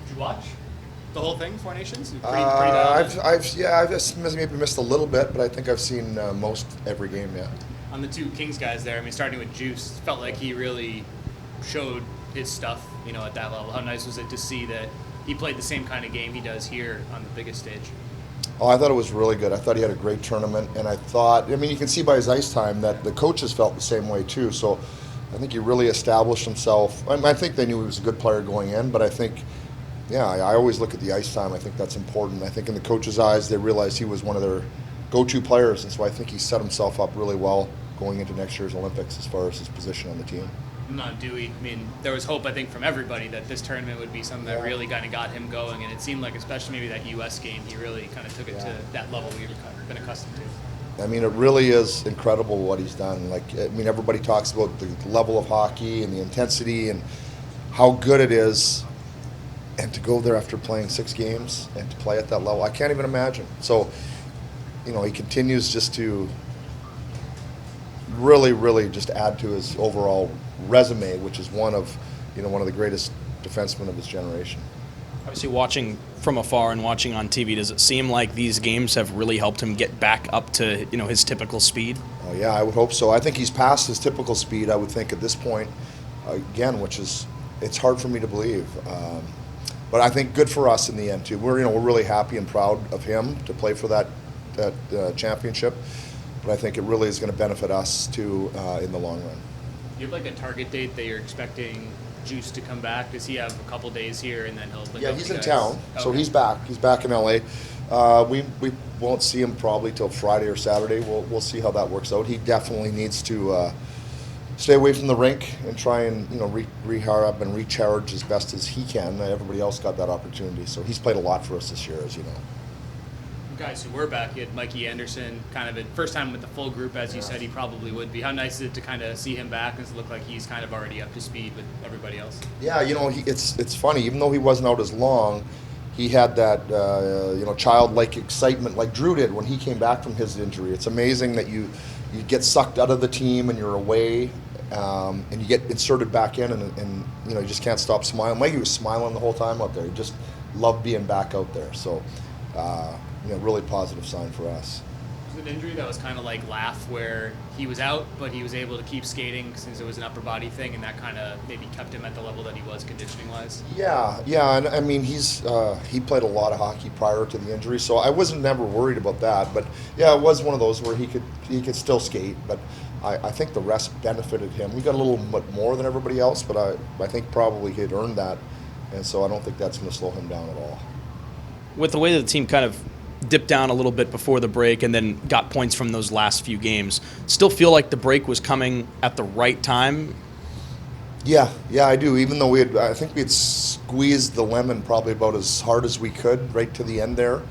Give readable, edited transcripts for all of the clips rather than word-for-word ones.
Did you watch the whole thing, Four Nations? Pretty dialed in. I've just maybe missed a little bit, but I think I've seen most every game. Yeah. On the two Kings guys there, I mean, starting with Juice, felt like he really showed his stuff, at that level. How nice was it to see that he played the same kind of game he does here on the biggest stage? Oh, I thought it was really good. I thought he had a great tournament, and you can see by his ice time that the coaches felt the same way too. So I think he really established himself. I think they knew he was a good player going in, but I think, yeah, I always look at the ice time. I think that's important. I think in the coaches' eyes, they realized he was one of their go-to players, and so I think he set himself up really well going into next year's Olympics as far as his position on the team. Not Dewey. I mean, there was hope, I think, from everybody that this tournament would be something that really kind of got him going, and it seemed like, especially maybe that U.S. game, he really kind of took it to that level we've been accustomed to. I mean, it really is incredible what he's done. Everybody talks about the level of hockey and the intensity and how good it is, and to go there after playing 6 games and to play at that level, I can't even imagine. So, he continues just to really, really just add to his overall resume, which is one of the greatest defensemen of his generation. Obviously, watching from afar and watching on TV, does it seem like these games have really helped him get back up to his typical speed? Oh yeah, I would hope so. I think he's past his typical speed, I would think, at this point, again, which is, it's hard for me to believe. But I think good for us in the end too. We're really happy and proud of him to play for that championship. But I think it really is going to benefit us too in the long run. Do you have like a target date that you're expecting Juice to come back? Does he have a couple days here and then he'll? Yeah, he's in town, so he's back. He's back in LA. We won't see him probably till Friday or Saturday. We'll see how that works out. He definitely needs to stay away from the rink and try and rehab and recharge as best as he can. Everybody else got that opportunity, so he's played a lot for us this year, as you know. Guys who were back, you had Mikey Anderson, kind of first time with the full group, as you said he probably would be. How nice is it to kind of see him back? Does it look like he's kind of already up to speed with everybody else? Yeah, it's funny. Even though he wasn't out as long, he had that childlike excitement like Drew did when he came back from his injury. It's amazing that you get sucked out of the team and you're away, and you get inserted back in, and you just can't stop smiling. Mikey was smiling the whole time out there. He just loved being back out there. So. Really positive sign for us. Was it an injury that was kind of like Laugh, where he was out, but he was able to keep skating since it was an upper body thing, and that kind of maybe kept him at the level that he was conditioning-wise? Yeah, and I mean he played a lot of hockey prior to the injury, so I wasn't never worried about that. But yeah, it was one of those where he could still skate, but I think the rest benefited him. He got a little bit more than everybody else, but I think probably he had earned that, and so I don't think that's going to slow him down at all. With the way that the team kind of dipped down a little bit before the break and then got points from those last few games, still feel like the break was coming at the right time? Yeah, I do. Even though I think we had squeezed the lemon probably about as hard as we could right to the end there,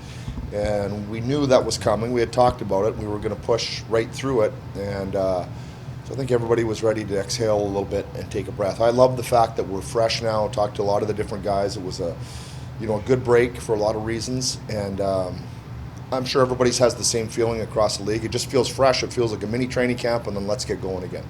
and we knew that was coming. We had talked about it. We were going to push right through it, and so I think everybody was ready to exhale a little bit and take a breath. I love the fact that we're fresh now. Talked to a lot of the different guys. It was a good break for a lot of reasons, and I'm sure everybody has the same feeling across the league. It just feels fresh. It feels like a mini training camp, and then let's get going again.